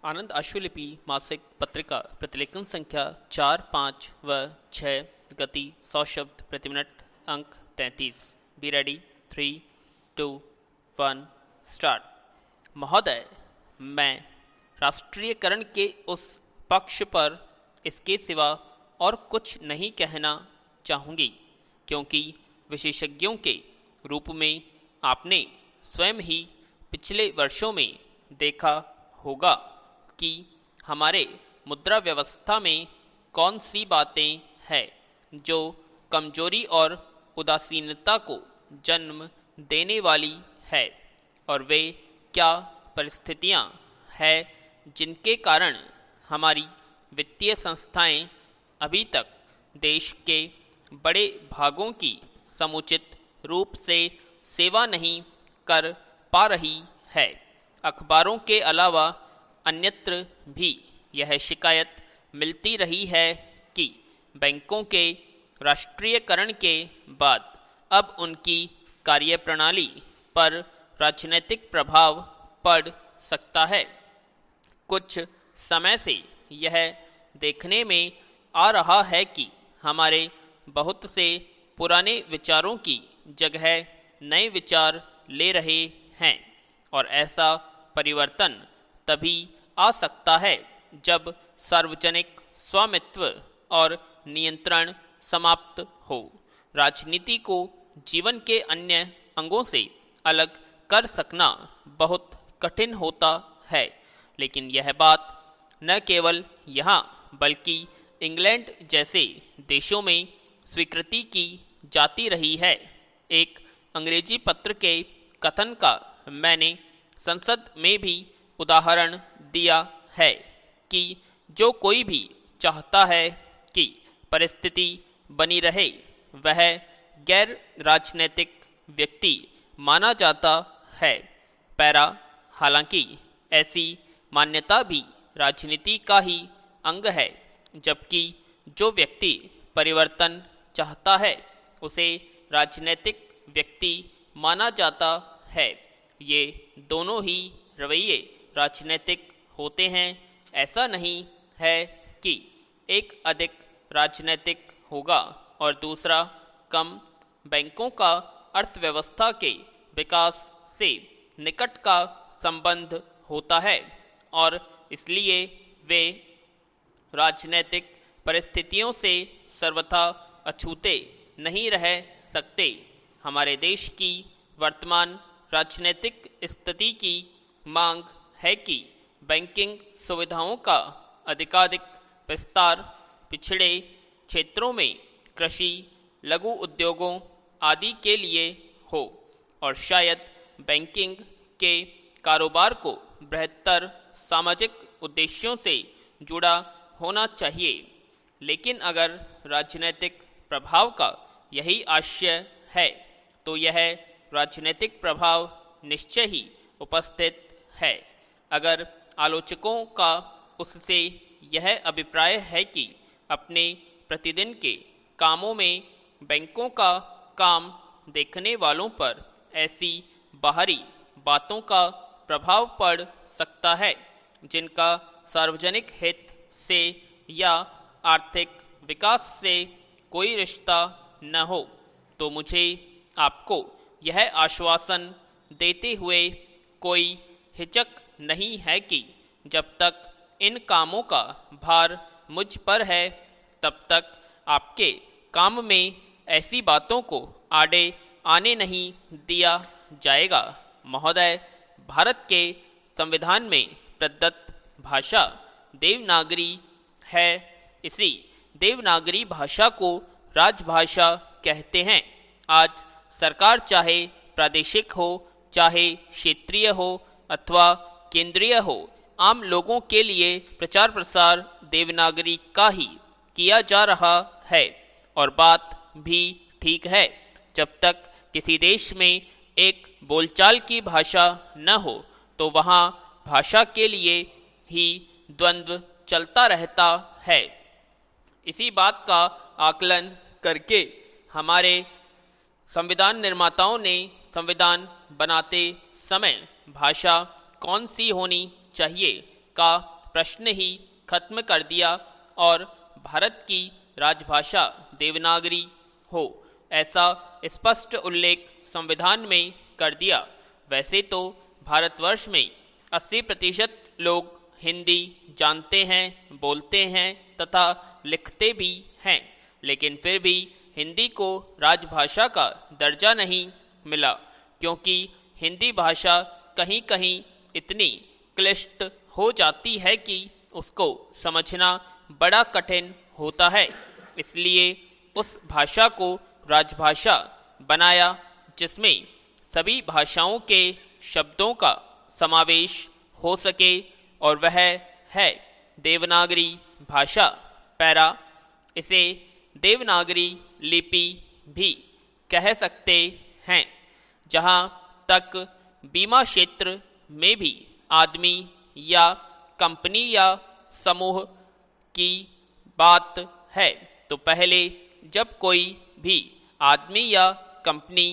आनंद आशुलिपि मासिक पत्रिका प्रतिलेखन संख्या 4, 5 व 6, गति 100 शब्द प्रति मिनट, अंक 33। Be ready, 3, 2, 1 start. महोदय, मैं राष्ट्रीयकरण के उस पक्ष पर इसके सिवा और कुछ नहीं कहना चाहूँगी, क्योंकि विशेषज्ञों के रूप में आपने स्वयं ही पिछले वर्षों में देखा होगा कि हमारे मुद्रा व्यवस्था में कौन सी बातें हैं जो कमजोरी और उदासीनता को जन्म देने वाली है, और वे क्या परिस्थितियां हैं जिनके कारण हमारी वित्तीय संस्थाएं अभी तक देश के बड़े भागों की समुचित रूप से सेवा नहीं कर पा रही है। अखबारों के अलावा अन्यत्र भी यह शिकायत मिलती रही है कि बैंकों के राष्ट्रीयकरण के बाद अब उनकी कार्यप्रणाली पर राजनीतिक प्रभाव पड़ सकता है। कुछ समय से यह देखने में आ रहा है कि हमारे बहुत से पुराने विचारों की जगह नए विचार ले रहे हैं, और ऐसा परिवर्तन तभी आ सकता है जब सार्वजनिक स्वामित्व और नियंत्रण समाप्त हो। राजनीति को जीवन के अन्य अंगों से अलग कर सकना बहुत कठिन होता है, लेकिन यह बात न केवल यहाँ बल्कि इंग्लैंड जैसे देशों में स्वीकृति की जाती रही है। एक अंग्रेजी पत्र के कथन का मैंने संसद में भी उदाहरण दिया है कि जो कोई भी चाहता है कि परिस्थिति बनी रहे, वह गैर राजनीतिक व्यक्ति माना जाता है। पैरा, हालांकि ऐसी मान्यता भी राजनीति का ही अंग है, जबकि जो व्यक्ति परिवर्तन चाहता है उसे राजनीतिक व्यक्ति माना जाता है। ये दोनों ही रवैये राजनीतिक होते हैं। ऐसा नहीं है कि एक अधिक राजनीतिक होगा और दूसरा कम। बैंकों का अर्थव्यवस्था के विकास से निकट का संबंध होता है, और इसलिए वे राजनीतिक परिस्थितियों से सर्वथा अछूते नहीं रह सकते। हमारे देश की वर्तमान राजनीतिक स्थिति की मांग है कि बैंकिंग सुविधाओं का अधिकाधिक विस्तार पिछड़े क्षेत्रों में कृषि, लघु उद्योगों आदि के लिए हो, और शायद बैंकिंग के कारोबार को बेहतर सामाजिक उद्देश्यों से जुड़ा होना चाहिए। लेकिन अगर राजनीतिक प्रभाव का यही आशय है तो यह राजनीतिक प्रभाव निश्चय ही उपस्थित है। अगर आलोचकों का उससे यह अभिप्राय है कि अपने प्रतिदिन के कामों में बैंकों का काम देखने वालों पर ऐसी बाहरी बातों का प्रभाव पड़ सकता है जिनका सार्वजनिक हित से या आर्थिक विकास से कोई रिश्ता न हो, तो मुझे आपको यह आश्वासन देते हुए कोई हिचक नहीं है कि जब तक इन कामों का भार मुझ पर है, तब तक आपके काम में ऐसी बातों को आड़े आने नहीं दिया जाएगा। महोदय, भारत के संविधान में प्रदत्त भाषा देवनागरी है। इसी देवनागरी भाषा को राजभाषा कहते हैं। आज सरकार चाहे प्रादेशिक हो, चाहे क्षेत्रीय हो अथवा केंद्रीय हो, आम लोगों के लिए प्रचार प्रसार देवनागरी का ही किया जा रहा है, और बात भी ठीक है। जब तक किसी देश में एक बोलचाल की भाषा न हो तो वहाँ भाषा के लिए ही द्वंद्व चलता रहता है। इसी बात का आकलन करके हमारे संविधान निर्माताओं ने संविधान बनाते समय भाषा कौन सी होनी चाहिए का प्रश्न ही खत्म कर दिया और भारत की राजभाषा देवनागरी हो, ऐसा स्पष्ट उल्लेख संविधान में कर दिया। वैसे तो भारतवर्ष में 80% लोग हिंदी जानते हैं, बोलते हैं तथा लिखते भी हैं, लेकिन फिर भी हिंदी को राजभाषा का दर्जा नहीं मिला, क्योंकि हिंदी भाषा कहीं कहीं इतनी क्लिष्ट हो जाती है कि उसको समझना बड़ा कठिन होता है। इसलिए उस भाषा को राजभाषा बनाया जिसमें सभी भाषाओं के शब्दों का समावेश हो सके, और वह है देवनागरी भाषा। पैरा, इसे देवनागरी लिपि भी कह सकते हैं। जहाँ तक बीमा क्षेत्र में भी आदमी या कंपनी या समूह की बात है, तो पहले जब कोई भी आदमी या कंपनी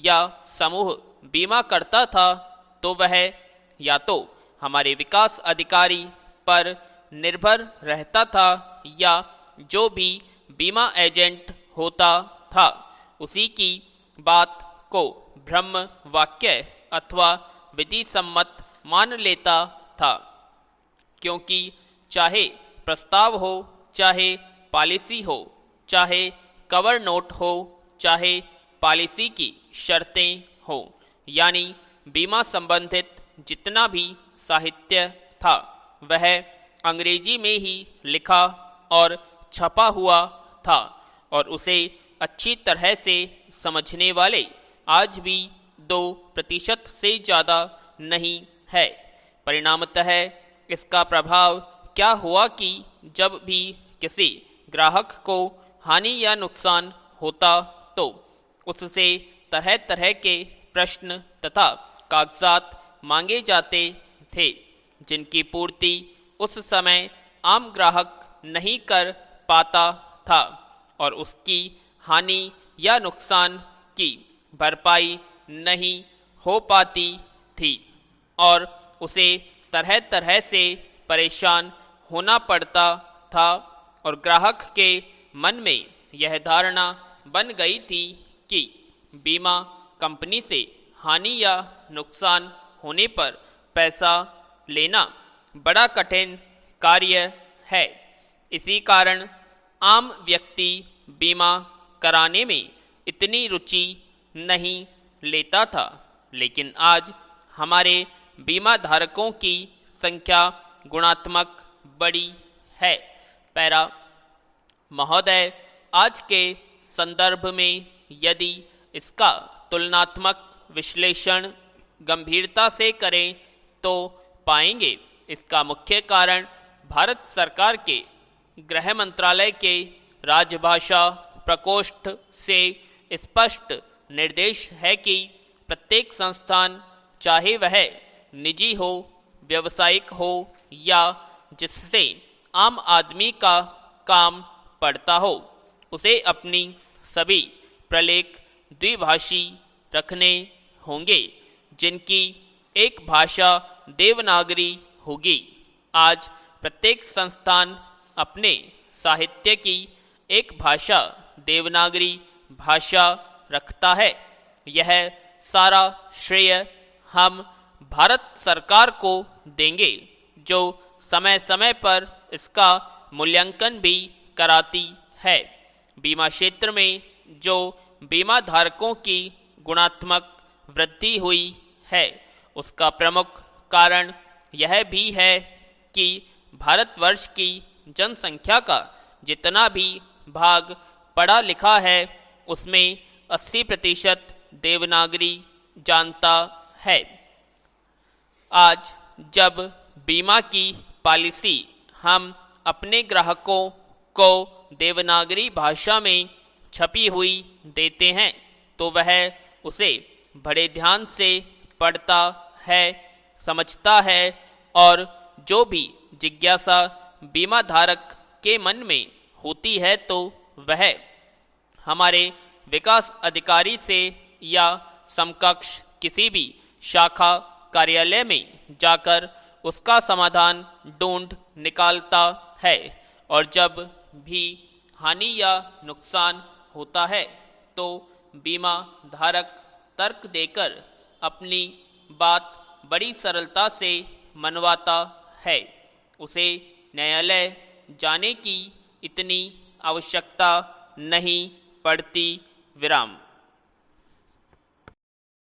या समूह बीमा करता था तो वह या तो हमारे विकास अधिकारी पर निर्भर रहता था या जो भी बीमा एजेंट होता था उसी की बात को ब्रह्म वाक्य अथवा विधि सम्मत मान लेता था, क्योंकि चाहे प्रस्ताव हो, चाहे पॉलिसी हो, चाहे कवर नोट हो, चाहे पॉलिसी की शर्तें हो, यानी बीमा संबंधित जितना भी साहित्य था वह अंग्रेजी में ही लिखा और छपा हुआ था, और उसे अच्छी तरह से समझने वाले आज भी 2% से ज़्यादा नहीं है। परिणामतः इसका प्रभाव क्या हुआ कि जब भी किसी ग्राहक को हानि या नुकसान होता तो उससे तरह तरह के प्रश्न तथा कागजात मांगे जाते थे, जिनकी पूर्ति उस समय आम ग्राहक नहीं कर पाता था, और उसकी हानि या नुकसान की भरपाई नहीं हो पाती थी, और उसे तरह तरह से परेशान होना पड़ता था। और ग्राहक के मन में यह धारणा बन गई थी कि बीमा कंपनी से हानि या नुकसान होने पर पैसा लेना बड़ा कठिन कार्य है। इसी कारण आम व्यक्ति बीमा कराने में इतनी रुचि नहीं लेता था, लेकिन आज हमारे बीमा धारकों की संख्या गुणात्मक बड़ी है। पैरा, महोदय, आज के संदर्भ में यदि इसका तुलनात्मक विश्लेषण गंभीरता से करें तो पाएंगे इसका मुख्य कारण भारत सरकार के गृह मंत्रालय के राजभाषा प्रकोष्ठ से स्पष्ट निर्देश है कि प्रत्येक संस्थान, चाहे वह निजी हो, व्यावसायिक हो या जिससे आम आदमी का काम पड़ता हो, उसे अपनी सभी प्रलेख द्विभाषी रखने होंगे, जिनकी एक भाषा देवनागरी होगी। आज प्रत्येक संस्थान अपने साहित्य की एक भाषा देवनागरी भाषा रखता है। यह सारा श्रेय हम भारत सरकार को देंगे, जो समय समय पर इसका मूल्यांकन भी कराती है। बीमा क्षेत्र में जो बीमा धारकों की गुणात्मक वृद्धि हुई है, उसका प्रमुख कारण यह भी है कि भारतवर्ष की जनसंख्या का जितना भी भाग पढ़ा लिखा है उसमें 80% देवनागरी जानता है। आज जब बीमा की पॉलिसी हम अपने ग्राहकों को देवनागरी भाषा में छपी हुई देते हैं तो वह उसे बड़े ध्यान से पढ़ता है, समझता है, और जो भी जिज्ञासा बीमा धारक के मन में होती है तो वह हमारे विकास अधिकारी से या समकक्ष किसी भी शाखा कार्यालय में जाकर उसका समाधान ढूंढ निकालता है और जब भी हानि या नुकसान होता है तो बीमा धारक तर्क देकर अपनी बात बड़ी सरलता से मनवाता है। उसे न्यायालय जाने की इतनी आवश्यकता नहीं पड़ती। विराम।